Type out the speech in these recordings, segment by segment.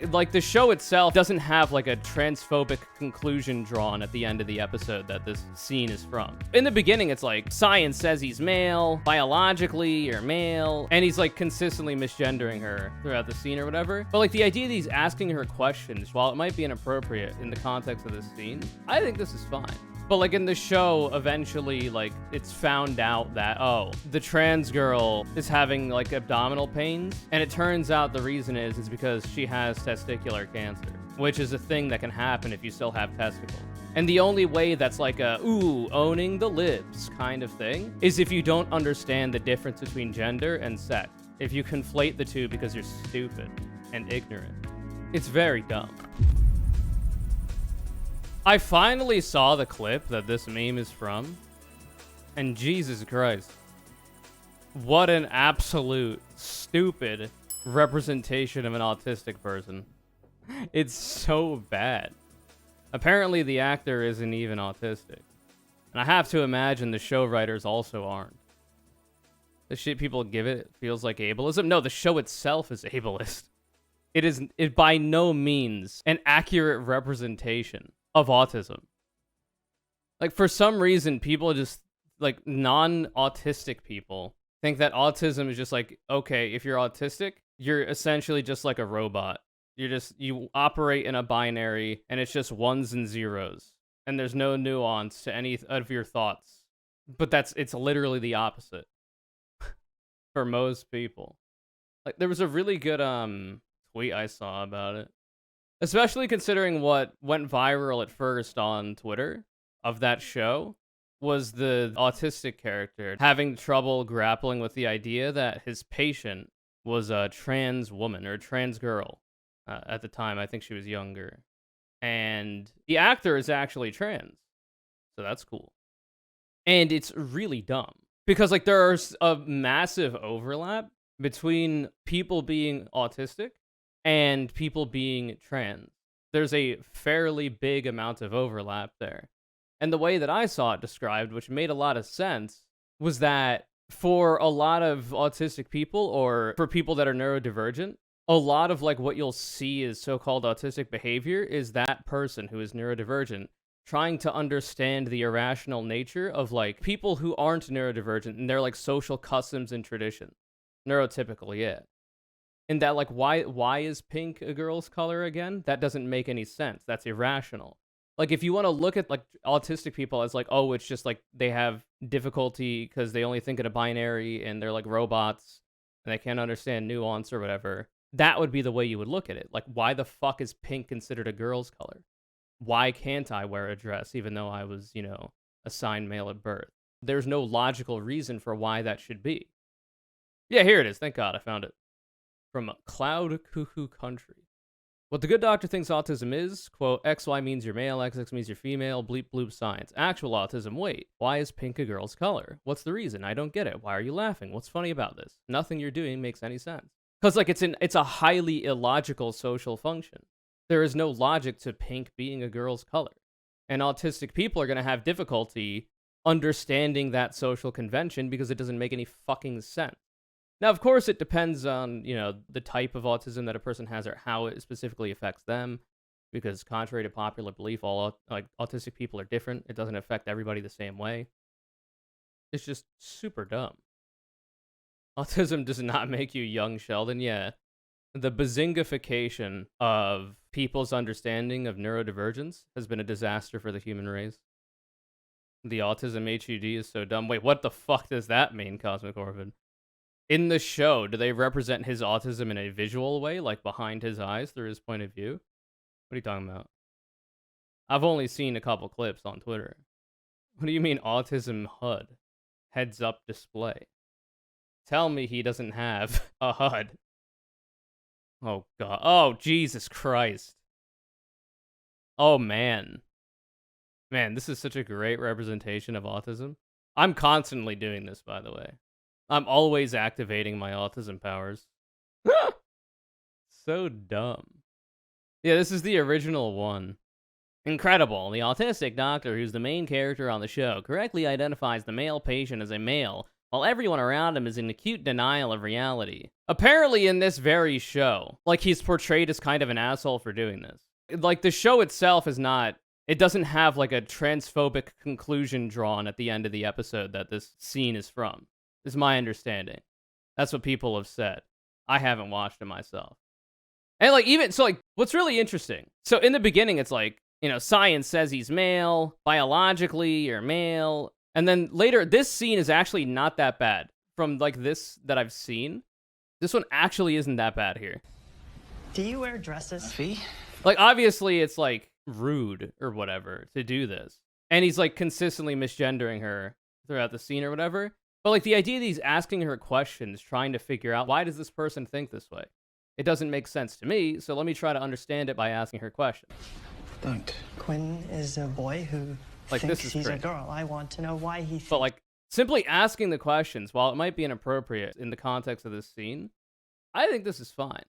Like, the show itself doesn't have, like, a transphobic conclusion drawn at the end of the episode that this scene is from. In the beginning, it's like, science says he's male, biologically, you're male, and he's, like, consistently misgendering her throughout the scene or whatever. But, like, the idea that he's asking her questions, while it might be inappropriate in the context of this scene, I think this is fine. But, like, in the show, eventually, like, it's found out that, oh, the trans girl is having, like, abdominal pains, and it turns out the reason is because she has testicular cancer, which is a thing that can happen if you still have testicles. And the only way that's like a, ooh, owning the libs kind of thing is if you don't understand the difference between gender and sex. If you conflate the two because you're stupid and ignorant. It's very dumb. I finally saw the clip that this meme is from, and Jesus Christ, what an absolute stupid representation of an autistic person. It's so bad. Apparently the actor isn't even autistic, and I have to imagine the show writers also aren't. The shit people give it feels like ableism. No, the show itself is ableist. It is by no means an accurate representation of autism. Like, for some reason, people just, like, non-autistic people think that autism is just like, okay, if you're autistic, you're essentially just like a robot. You operate in a binary, and it's just ones and zeros, and there's no nuance to any of your thoughts. But it's literally the opposite for most people. Like, there was a really good tweet I saw about it. Especially considering what went viral at first on Twitter of that show was the autistic character having trouble grappling with the idea that his patient was a trans woman or a trans girl. At the time, I think she was younger. And the actor is actually trans. So that's cool. And it's really dumb. Because, like, there's a massive overlap between people being autistic and people being trans. There's a fairly big amount of overlap there. And the way that I saw it described, which made a lot of sense, was that for a lot of autistic people, or for people that are neurodivergent, a lot of, like, what you'll see as so-called autistic behavior is that person who is neurodivergent trying to understand the irrational nature of, like, people who aren't neurodivergent and their, like, social customs and traditions. Neurotypical, yeah. And that, like, why is pink a girl's color again? That doesn't make any sense. That's irrational. Like, if you want to look at, like, autistic people as, like, oh, it's just, like, they have difficulty because they only think in a binary and they're, like, robots and they can't understand nuance or whatever, that would be the way you would look at it. Like, why the fuck is pink considered a girl's color? Why can't I wear a dress even though I was, you know, assigned male at birth? There's no logical reason for why that should be. Yeah, here it is. Thank God I found it. From Cloud Cuckoo Country. What the good doctor thinks autism is, quote, XY means you're male, XX means you're female, bleep bloop science. Actual autism, wait. Why is pink a girl's color? What's the reason? I don't get it. Why are you laughing? What's funny about this? Nothing you're doing makes any sense. Because, like, it's a highly illogical social function. There is no logic to pink being a girl's color. And autistic people are going to have difficulty understanding that social convention because it doesn't make any fucking sense. Now, of course, it depends on, you know, the type of autism that a person has or how it specifically affects them. Because contrary to popular belief, all autistic people are different. It doesn't affect everybody the same way. It's just super dumb. Autism does not make you young, Sheldon. Yeah. The bazingification of people's understanding of neurodivergence has been a disaster for the human race. The autism HUD is so dumb. Wait, what the fuck does that mean, Cosmic Orphan? In the show, do they represent his autism in a visual way, like behind his eyes through his point of view? What are you talking about? I've only seen a couple clips on Twitter. What do you mean autism HUD? Heads up display. Tell me he doesn't have a HUD. Oh god. Oh, Jesus Christ. Oh man. Man, this is such a great representation of autism. I'm constantly doing this, by the way. I'm always activating my autism powers. So dumb. Yeah, this is the original one. Incredible. The autistic doctor, who's the main character on the show, correctly identifies the male patient as a male while everyone around him is in acute denial of reality. Apparently in this very show, like, he's portrayed as kind of an asshole for doing this. Like, the show itself is not, it doesn't have, like, a transphobic conclusion drawn at the end of the episode that this scene is from, is my understanding. That's what people have said. I haven't watched it myself. And, like, even, so, like, what's really interesting, so in the beginning, it's like, you know, science says he's male, biologically, you're male, and then later, this scene is actually not that bad. From, like, this that I've seen, this one actually isn't that bad here. Do you wear dresses? Fee? Like, obviously, it's, like, rude or whatever to do this. And he's, like, consistently misgendering her throughout the scene or whatever. But, like, the idea that he's asking her questions, trying to figure out, why does this person think this way? It doesn't make sense to me, so let me try to understand it by asking her questions. Don't. Quinn is a boy who Like, thinks this is he's great. a girl. I want to know why he thinks... But, like, simply asking the questions, while it might be inappropriate in the context of this scene, I think this is fine.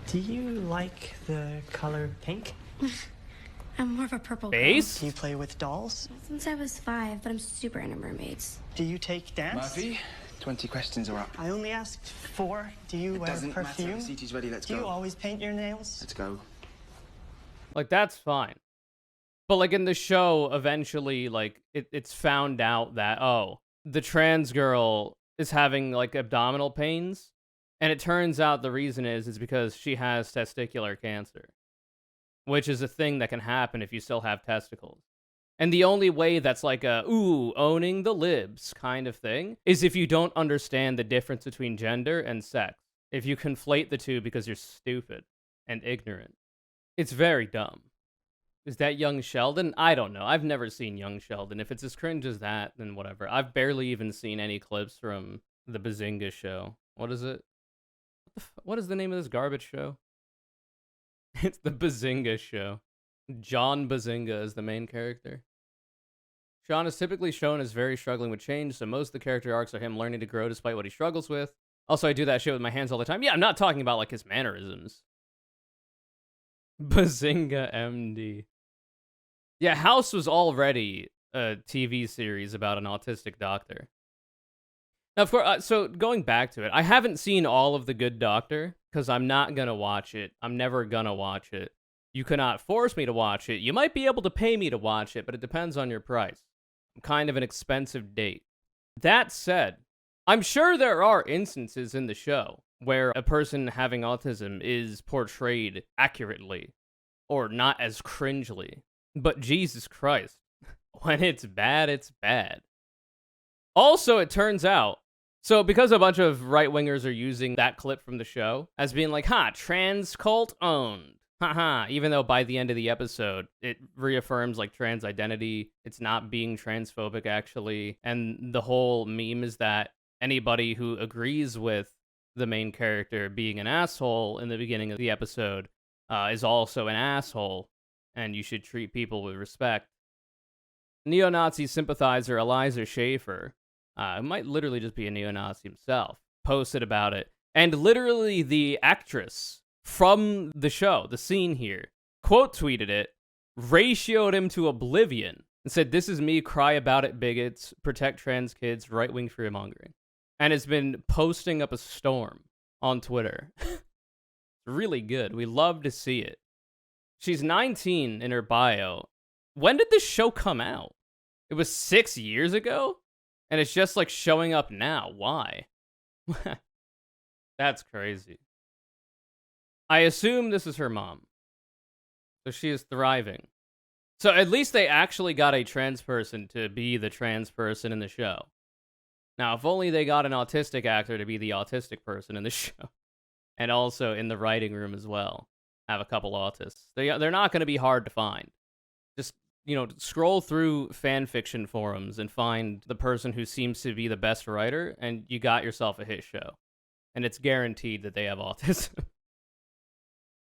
Do you like the color pink? I'm more of a purple girl. Base? Do you play with dolls? Since I was 5, but I'm super into mermaids. Do you take dance? Murphy, 20 questions are up. I only asked 4. Do you It wear doesn't perfume? matter. The seat is ready. Let's Do go. you always paint your nails? Let's go. Like, that's fine. But, like, in the show, eventually, like, it's found out that, oh, the trans girl is having, like, abdominal pains. And it turns out the reason is because she has testicular cancer. Which is a thing that can happen if you still have testicles. And the only way that's like a, ooh, owning the libs kind of thing, is if you don't understand the difference between gender and sex. If you conflate the two because you're stupid and ignorant. It's very dumb. Is that Young Sheldon? I don't know. I've never seen Young Sheldon. If it's as cringe as that, then whatever. I've barely even seen any clips from the Bazinga show. What is it? What is the name of this garbage show? It's the Bazinga show. John Bazinga is the main character. Sean is typically shown as very struggling with change, so most of the character arcs are him learning to grow despite what he struggles with. Also, I do that shit with my hands all the time. Yeah, I'm not talking about, like, his mannerisms. Bazinga MD. Yeah, House was already a TV series about an autistic doctor. Now, of course, so going back to it, I haven't seen all of The Good Doctor, because I'm not gonna watch it. I'm never gonna watch it. You cannot force me to watch it. You might be able to pay me to watch it, but it depends on your price. I'm kind of an expensive date. That said, I'm sure there are instances in the show where a person having autism is portrayed accurately, or not as cringely. But Jesus Christ, when it's bad, it's bad. Also, it turns out, so because a bunch of right-wingers are using that clip from the show as being like, ha, trans cult owned. Haha, even though by the end of the episode, it reaffirms, like, trans identity. It's not being transphobic, actually. And the whole meme is that anybody who agrees with the main character being an asshole in the beginning of the episode is also an asshole, and you should treat people with respect. Neo-Nazi sympathizer Eliza Schaefer, who might literally just be a neo-Nazi himself, posted about it. And literally the actress from the show, the scene here, quote tweeted it, ratioed him to oblivion, and said, "This is me, cry about it, bigots, protect trans kids, right-wing fear-mongering." And has been posting up a storm on Twitter. It's really good. We love to see it. She's 19 in her bio. When did this show come out? It was 6 years ago? And it's just, like, showing up now. Why? That's crazy. I assume this is her mom. So she is thriving. So at least they actually got a trans person to be the trans person in the show. Now, if only they got an autistic actor to be the autistic person in the show. And also in the writing room as well. Have a couple autists. They're not going to be hard to find. Just, you know, scroll through fan fiction forums and find the person who seems to be the best writer, and you got yourself a hit show. And it's guaranteed that they have autism.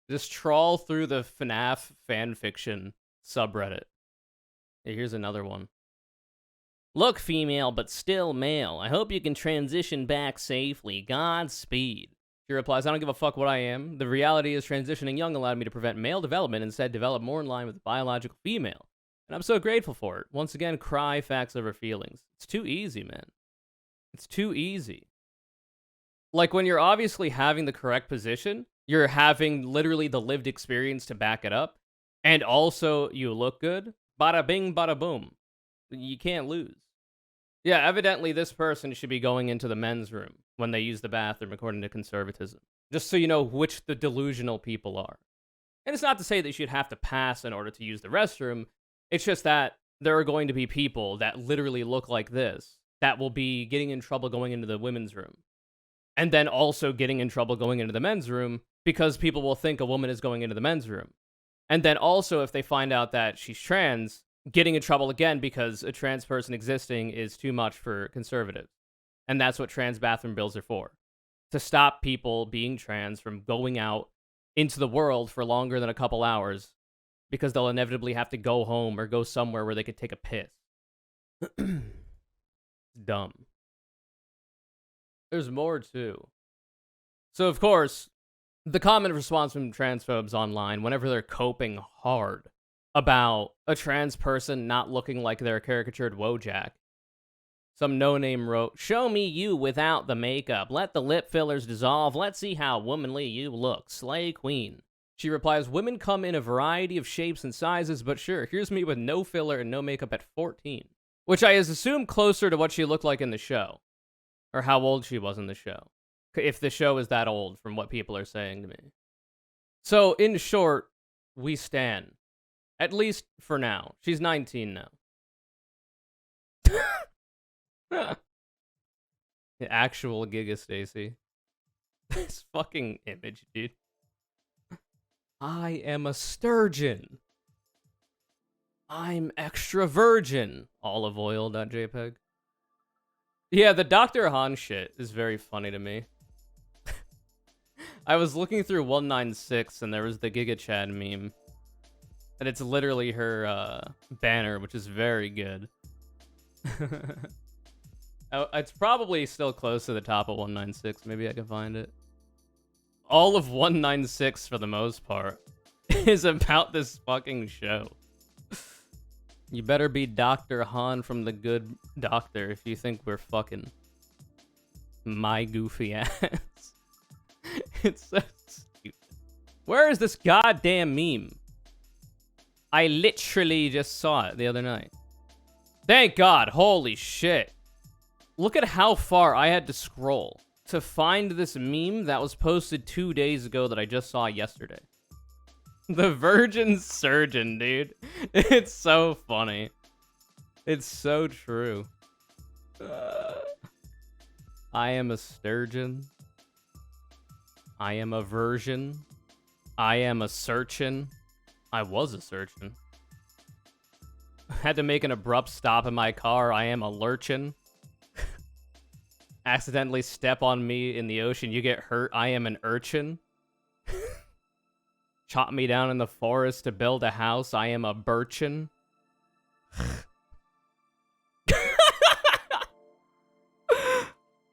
Just trawl through the FNAF fanfiction subreddit. Hey, here's another one. Look female, but still male. I hope you can transition back safely. Godspeed. She replies, I don't give a fuck what I am. The reality is transitioning young allowed me to prevent male development and instead develop more in line with the biological female. And I'm so grateful for it. Once again, cry facts over feelings. It's too easy, man. It's too easy. Like, when you're obviously having the correct position, you're having literally the lived experience to back it up, and also you look good, bada bing, bada boom. You can't lose. Yeah, evidently this person should be going into the men's room when they use the bathroom, according to conservatism. Just so you know which the delusional people are. And it's not to say that you should have to pass in order to use the restroom. It's just that there are going to be people that literally look like this that will be getting in trouble going into the women's room. And then also getting in trouble going into the men's room because people will think a woman is going into the men's room. And then also, if they find out that she's trans, getting in trouble again because a trans person existing is too much for conservatives. And that's what trans bathroom bills are for. To stop people being trans from going out into the world for longer than a couple hours because they'll inevitably have to go home or go somewhere where they could take a piss. Dumb. There's more, too. So, of course, the common response from transphobes online, whenever they're coping hard about a trans person not looking like their caricatured Wojak, some no-name wrote, "Show me you without the makeup. Let the lip fillers dissolve. Let's see how womanly you look. Slay queen." She replies, "Women come in a variety of shapes and sizes, but sure, here's me with no filler and no makeup at 14. Which I assume closer to what she looked like in the show. Or how old she was in the show. If the show is that old, from what people are saying to me. So, in short, we stan. At least for now. She's 19 now. The actual Giga Stacy. This fucking image, dude. I am a sturgeon. I'm extra virgin. Oliveoil.jpg. Yeah, the Dr. Han shit is very funny to me. I was looking through 196 and there was the Giga Chad meme. And it's literally her banner, which is very good. It's probably still close to the top of 196. Maybe I can find it. All of 196, for the most part, is about this fucking show. You better be Dr. Han from The Good Doctor if you think we're fucking. My goofy ass. It's so stupid. Where is this goddamn meme? I literally just saw it the other night. Thank God. Holy shit. Look at how far I had to scroll to find this meme that was posted 2 days ago that I just saw yesterday. The Virgin Surgeon, dude. It's so funny. It's so true. I am a sturgeon. I am a virgin. I am a searchin'. I was a searchin'. Had to make an abrupt stop in my car. I am a lurchin'. Accidentally step on me in the ocean. You get hurt. I am an urchin. Chop me down in the forest to build a house. I am a birchin.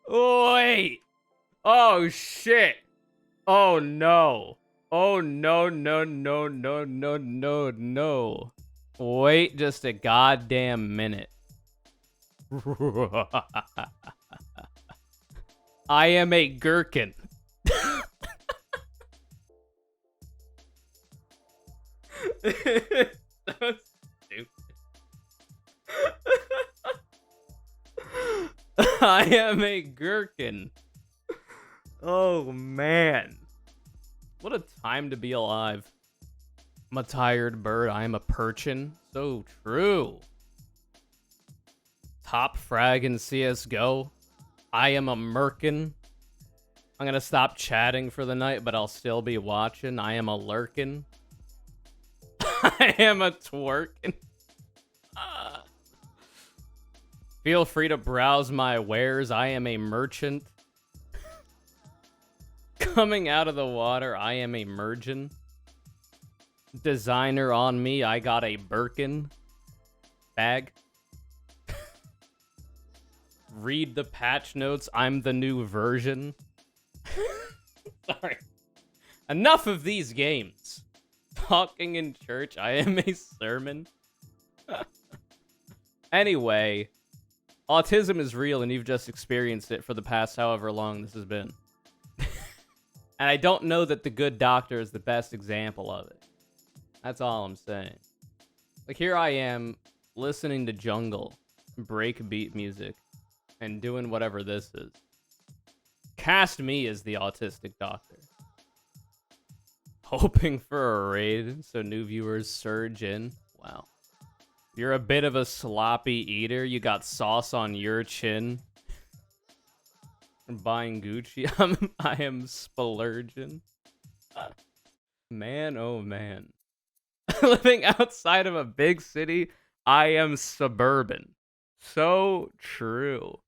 Wait. Oh, shit. Oh, no. Oh, no, no, no, no, no, no, no. Wait just a goddamn minute. I am a gherkin. So stupid. I am a gherkin. Oh, man. What a time to be alive. I'm a tired bird. I am a perchin. So true. Top frag in CSGO. I am a merkin. I'm gonna stop chatting for the night, but I'll still be watching. I am a lurkin. I am a twerkin. Feel free to browse my wares. I am a merchant. Coming out of the water, I am a mergin. Designer on me, I got a Birkin bag. Read the patch notes, I'm the new version. Sorry. Enough of these games. Talking in church, I am a sermon. Anyway, Autism is real, and you've just experienced it for the past however long this has been. And I don't know that The Good Doctor is the best example of it. That's all I'm saying. Like, here I am, listening to jungle, breakbeat music, and doing whatever this is. Cast me as the autistic doctor. Hoping for a raid so new viewers surge in. Wow. You're a bit of a sloppy eater. You got sauce on your chin. Buying Gucci. I am splurging. Man, oh man. Living outside of a big city, I am suburban. So true.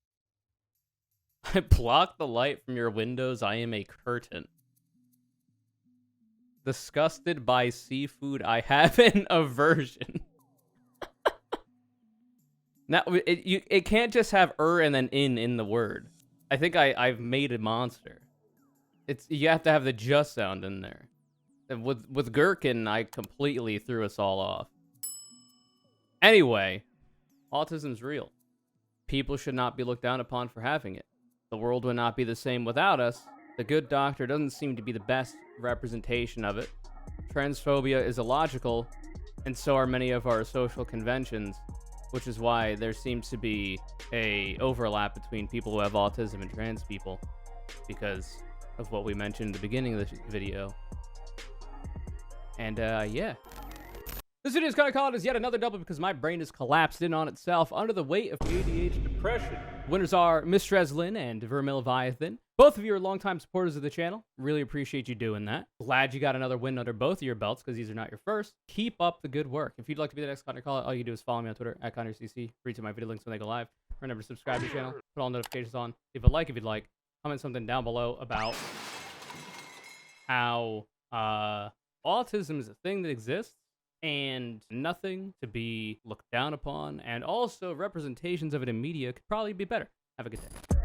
I block the light from your windows, I am a curtain. Disgusted by seafood, I have an aversion. Now, it can't just have and then in the word. I think I've made a monster. You have to have the just sound in there. And with Gherkin, I completely threw us all off. Anyway, autism's real. People should not be looked down upon for having it. The world would not be the same without us. The Good Doctor doesn't seem to be the best representation of it. Transphobia is illogical, and so are many of our social conventions, which is why there seems to be a overlap between people who have autism and trans people, because of what we mentioned at the beginning of this video. And yeah. This video is kind of called as yet another double because my brain has collapsed in on itself under the weight of ADHD depression. Winners are Miss Dreslin and Vermilleviathan. Both of you are longtime supporters of the channel. Really appreciate you doing that. Glad you got another win under both of your belts because these are not your first. Keep up the good work. If you'd like to be the next Conure Call, all you do is follow me on Twitter at ConureCC. Read to my video links when they go live. Remember to subscribe to the channel. Put all notifications on. Leave a like if you'd like. Comment something down below about how autism is a thing that exists and nothing to be looked down upon, and also representations of it in media could probably be better. Have a good day.